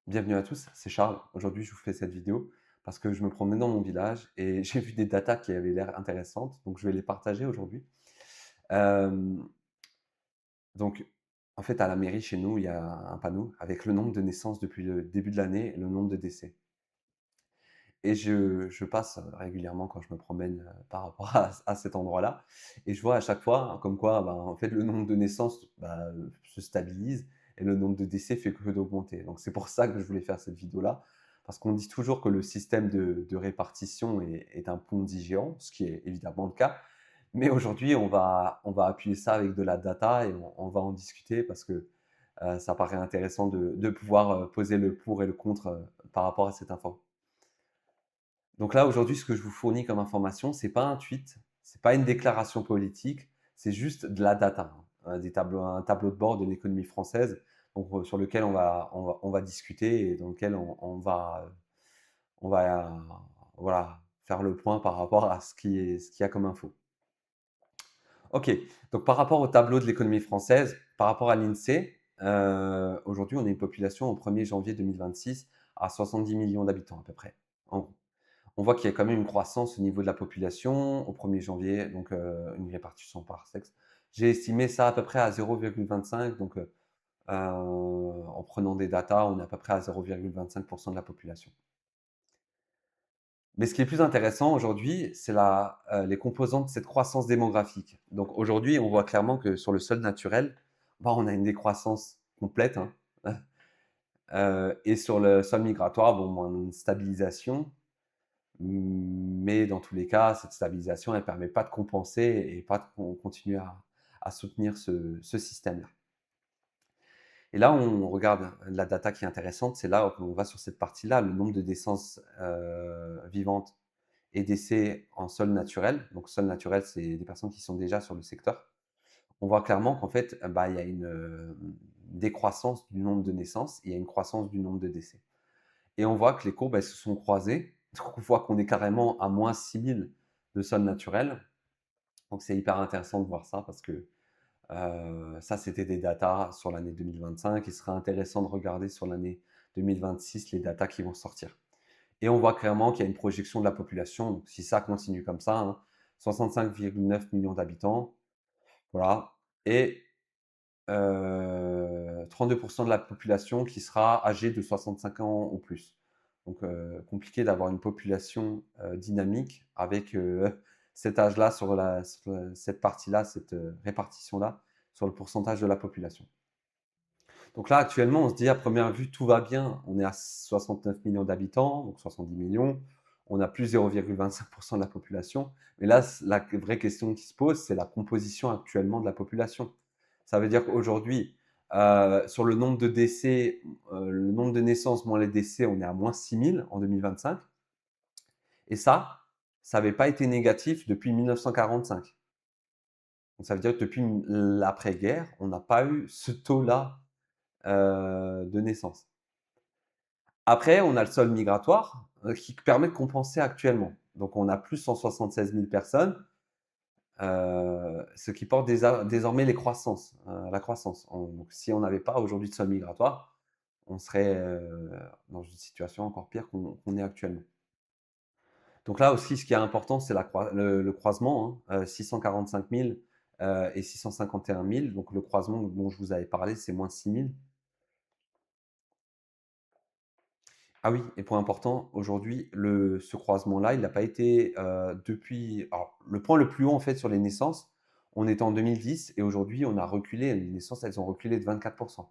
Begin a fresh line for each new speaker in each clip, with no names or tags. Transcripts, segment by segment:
Bienvenue à tous, c'est Charles. Aujourd'hui, je vous fais cette vidéo parce que je me promenais dans mon village et j'ai vu des datas qui avaient l'air intéressantes, donc je vais les partager aujourd'hui. Hem, donc, en fait, à la mairie chez nous, il y a un panneau avec le nombre de naissances depuis le début de l'année et le nombre de décès. Et je passe régulièrement quand je me promène par rapport à cet endroit-là, et je vois à chaque fois hein, comme quoi, ben, en fait, le nombre de naissances se stabilise et le nombre de décès fait que d'augmenter. Donc c'est pour ça que je voulais faire cette vidéo-là, parce qu'on dit toujours que le système de répartition est un Ponzi géant, ce qui est évidemment le cas. Mais aujourd'hui, on va appuyer ça avec de la data et on va en discuter parce que ça paraît intéressant de pouvoir poser le pour et le contre par rapport à cette info. Donc là, aujourd'hui, ce que je vous fournis comme information, c'est pas un tweet, c'est pas une déclaration politique, c'est juste de la data, hein, un tableau de bord de l'économie française, donc, sur lequel on va discuter et dans lequel on va voilà, faire le point par rapport à ce qu'il y a comme info. Ok, donc par rapport au tableau de l'économie française, par rapport à l'INSEE, aujourd'hui, on a une population au 1er janvier 2026 à 70 millions d'habitants à peu près, en gros. On voit qu'il y a quand même une croissance au niveau de la population au 1er janvier, donc une répartition par sexe. J'ai estimé ça à peu près à 0,25, donc en prenant des datas, on est à peu près à 0,25 de la population. Mais ce qui est plus intéressant aujourd'hui, c'est les composantes de cette croissance démographique. Donc aujourd'hui, on voit clairement que sur le sol naturel, on a une décroissance complète, hein, et sur le sol migratoire, bon, on a une stabilisation. Mais dans tous les cas, cette stabilisation, elle ne permet pas de compenser et pas de continuer à soutenir ce système-là. Et là, on regarde la data qui est intéressante, c'est là qu'on va sur cette partie-là, le nombre de naissances vivantes et décès en sol naturel. Donc, sol naturel, c'est des personnes qui sont déjà sur le secteur. On voit clairement qu'en fait, il y a une décroissance du nombre de naissances et il y a une croissance du nombre de décès. Et on voit que les courbes, elles se sont croisées. Donc, on voit qu'on est carrément à moins 6000 de sol naturel. Donc, c'est hyper intéressant de voir ça parce que ça, c'était des datas sur l'année 2025. Il serait intéressant de regarder sur l'année 2026 les datas qui vont sortir. Et on voit clairement qu'il y a une projection de la population. Donc, si ça continue comme ça, hein, 65,9 millions d'habitants, voilà, et 32% de la population qui sera âgée de 65 ans ou plus. Donc, compliqué d'avoir une population dynamique avec cet âge-là cette partie-là, cette répartition-là sur le pourcentage de la population. Donc là, actuellement, on se dit à première vue, tout va bien. On est à 69 millions d'habitants, donc 70 millions. On a plus 0,25% de la population. Mais là, la vraie question qui se pose, c'est la composition actuellement de la population. Ça veut dire qu'aujourd'hui, sur le nombre de décès, le nombre de naissances moins les décès, on est à moins 6000 en 2025. Et ça n'avait pas été négatif depuis 1945. Donc ça veut dire que depuis l'après-guerre, on n'a pas eu ce taux-là de naissance. Après, on a le sol migratoire qui permet de compenser actuellement. Donc, on a plus 176 000 personnes, ce qui porte désormais la croissance. Donc, si on n'avait pas aujourd'hui de sol migratoire, on serait dans une situation encore pire qu'on est actuellement. Donc là aussi, ce qui est important, c'est le croisement, hein, 645 000 et 651 000. Donc, le croisement dont je vous avais parlé, c'est moins 6 000. Ah oui, et point important, aujourd'hui, ce croisement-là, il n'a pas été depuis. Alors, le point le plus haut, en fait, sur les naissances, on était en 2010 et aujourd'hui, on a reculé. Les naissances, elles ont reculé de 24%.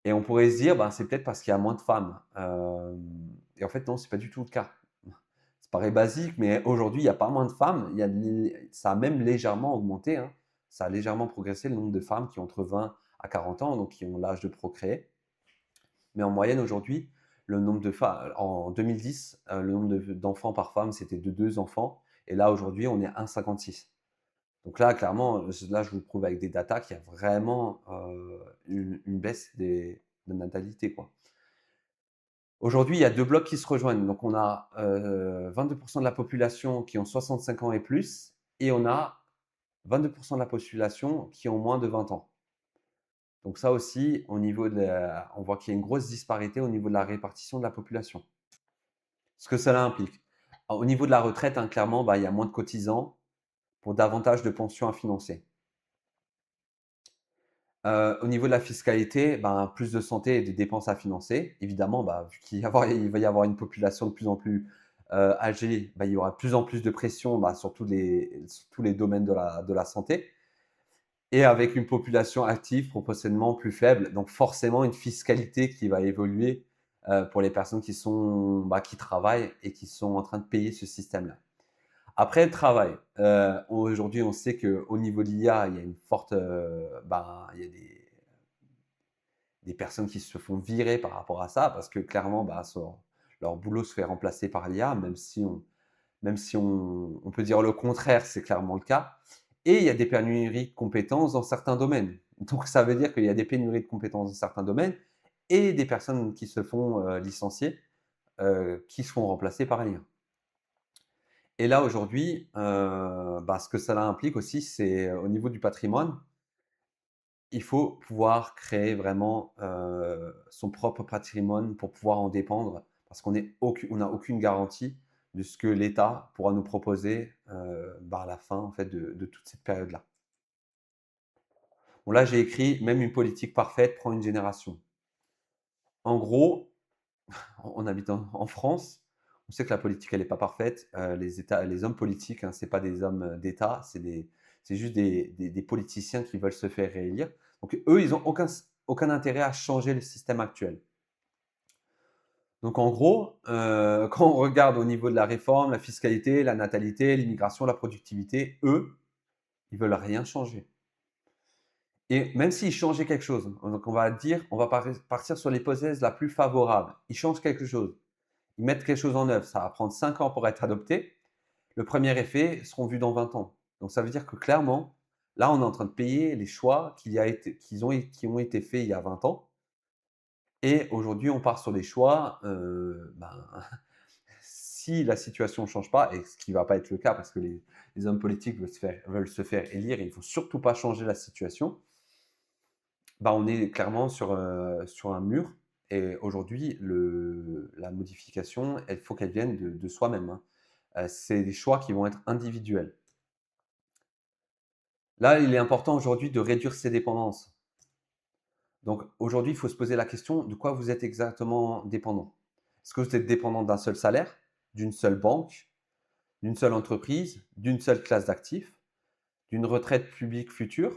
Et on pourrait se dire, ben, c'est peut-être parce qu'il y a moins de femmes. Et en fait, non, c'est pas du tout le cas. Ça paraît basique, mais aujourd'hui, il n'y a pas moins de femmes. Ça a même légèrement augmenté, hein. Ça a légèrement progressé le nombre de femmes qui ont entre 20 à 40 ans, donc qui ont l'âge de procréer. Mais en moyenne aujourd'hui, le nombre de femmes, en 2010, le nombre d'enfants par femme, c'était de 2 enfants. Et là, aujourd'hui, on est à 1,56. Donc là, clairement, là, je vous prouve avec des datas qu'il y a vraiment une baisse de natalité, quoi. Aujourd'hui, il y a deux blocs qui se rejoignent. Donc, on a 22% de la population qui ont 65 ans et plus, et on a 22% de la population qui ont moins de 20 ans. Donc ça aussi, au niveau de on voit qu'il y a une grosse disparité au niveau de la répartition de la population. Ce que cela implique. Au niveau de la retraite, hein, clairement, bah, il y a moins de cotisants pour davantage de pensions à financer. Au niveau de la fiscalité, ben, plus de santé et des dépenses à financer. Évidemment, bah, vu il va y avoir une population de plus en plus, âgée, bah, il y aura de plus en plus de pression, bah, sur tous les domaines de la santé et avec une population active proportionnellement plus faible, donc forcément une fiscalité qui va évoluer, pour les personnes qui sont, bah, qui travaillent et qui sont en train de payer ce système-là. Après le travail, aujourd'hui, on sait qu'au niveau de l'IA, il y a une forte, ben, il y a des personnes qui se font virer par rapport à ça parce que clairement, bah, leur boulot se fait remplacer par l'IA, même si on peut dire le contraire, c'est clairement le cas. Et il y a des pénuries de compétences dans certains domaines. Donc ça veut dire qu'il y a des pénuries de compétences dans certains domaines et des personnes qui se font, licencier, qui se font remplacer par l'IA. Et là, aujourd'hui, bah, ce que cela implique aussi, c'est, au niveau du patrimoine, il faut pouvoir créer vraiment, son propre patrimoine pour pouvoir en dépendre parce on n'a aucune garantie de ce que l'État pourra nous proposer, bah, à la fin, en fait, de toute cette période-là. Bon, là, j'ai écrit: «Même une politique parfaite prend une génération». En gros, on habite en France, on sait que la politique, elle est pas parfaite. Les hommes politiques, hein, c'est pas des hommes, d'État, c'est juste des politiciens qui veulent se faire réélire. Donc eux, ils ont aucun intérêt à changer le système actuel. Donc en gros, quand on regarde au niveau de la réforme, la fiscalité, la natalité, l'immigration, la productivité, eux, ils veulent rien changer. Et même s'ils changeaient quelque chose, donc on va dire, on va partir sur l'hypothèse la plus favorable. Ils changent quelque chose, ils mettent quelque chose en œuvre, ça va prendre 5 ans pour être adopté. Le premier effet seront vus dans 20 ans. Donc ça veut dire que clairement, là, on est en train de payer les choix qui ont été faits il y a 20 ans. Et aujourd'hui, on part sur des choix, ben, si la situation ne change pas, et ce qui ne va pas être le cas parce que les hommes politiques veulent se faire élire et il ne faut surtout pas changer la situation, bah, on est clairement sur un mur. Et aujourd'hui, la modification, il faut qu'elle vienne de soi-même, hein. C'est des choix qui vont être individuels. Là, il est important aujourd'hui de réduire ses dépendances. Donc aujourd'hui, il faut se poser la question de quoi vous êtes exactement dépendant. Est-ce que vous êtes dépendant d'un seul salaire, d'une seule banque, d'une seule entreprise, d'une seule classe d'actifs, d'une retraite publique future,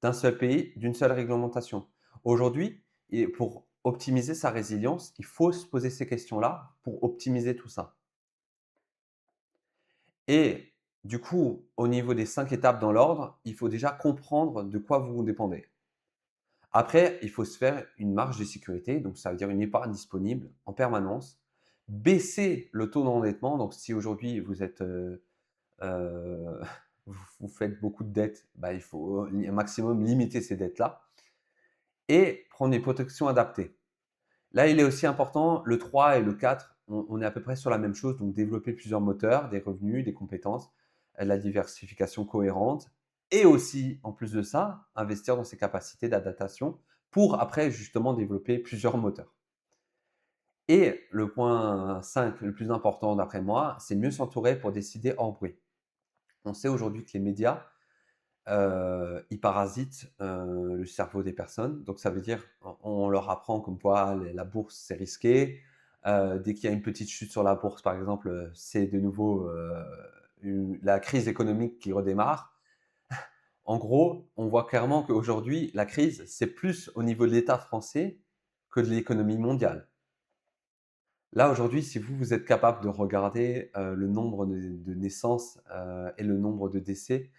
d'un seul pays, d'une seule réglementation? Aujourd'hui, et pour optimiser sa résilience, il faut se poser ces questions-là pour optimiser tout ça. Et du coup, au niveau des 5 étapes dans l'ordre, il faut déjà comprendre de quoi vous dépendez. Après, il faut se faire une marge de sécurité, donc ça veut dire une épargne disponible en permanence. Baisser le taux d'endettement, donc si aujourd'hui vous êtes, vous faites beaucoup de dettes, bah, il faut un maximum limiter ces dettes-là et prendre des protections adaptées. Là, il est aussi important, le 3 et le 4, on est à peu près sur la même chose, donc développer plusieurs moteurs, des revenus, des compétences, la diversification cohérente et aussi, en plus de ça, investir dans ses capacités d'adaptation pour après justement développer plusieurs moteurs. Et le point 5, le plus important d'après moi, c'est mieux s'entourer pour décider hors bruit. On sait aujourd'hui que les médias, ils parasitent, le cerveau des personnes. Donc ça veut dire, on leur apprend comme quoi la bourse, c'est risqué. Dès qu'il y a une petite chute sur la bourse, par exemple, c'est de nouveau, la crise économique qui redémarre. En gros, on voit clairement qu'aujourd'hui, la crise, c'est plus au niveau de l'État français que de l'économie mondiale. Là, aujourd'hui, si vous êtes capable de regarder, le nombre de naissances, et le nombre de décès,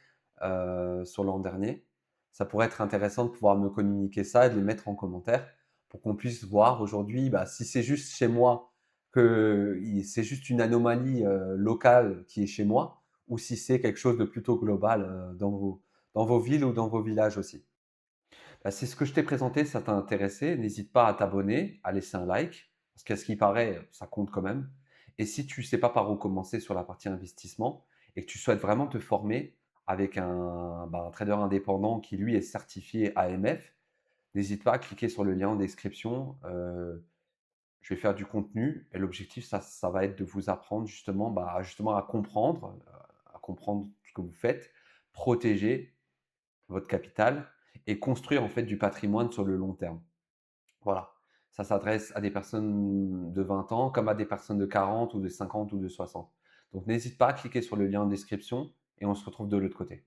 sur l'an dernier, ça pourrait être intéressant de pouvoir me communiquer ça et de les mettre en commentaire pour qu'on puisse voir aujourd'hui, bah, si c'est juste chez moi c'est juste une anomalie, locale qui est chez moi ou si c'est quelque chose de plutôt global, dans vos villes ou dans vos villages aussi. Bah, si ce que je t'ai présenté, ça t'a intéressé, n'hésite pas à t'abonner, à laisser un like, parce qu'à ce qui paraît, ça compte quand même. Et si tu ne sais pas par où commencer sur la partie investissement et que tu souhaites vraiment te former avec un trader indépendant qui, lui, est certifié AMF, n'hésite pas à cliquer sur le lien en description. Je vais faire du contenu et l'objectif, ça va être de vous apprendre justement, justement à comprendre ce que vous faites, protéger votre capital et construire en fait du patrimoine sur le long terme. Voilà. Ça s'adresse à des personnes de 20 ans comme à des personnes de 40 ou de 50 ou de 60. Donc n'hésite pas à cliquer sur le lien en description et on se retrouve de l'autre côté.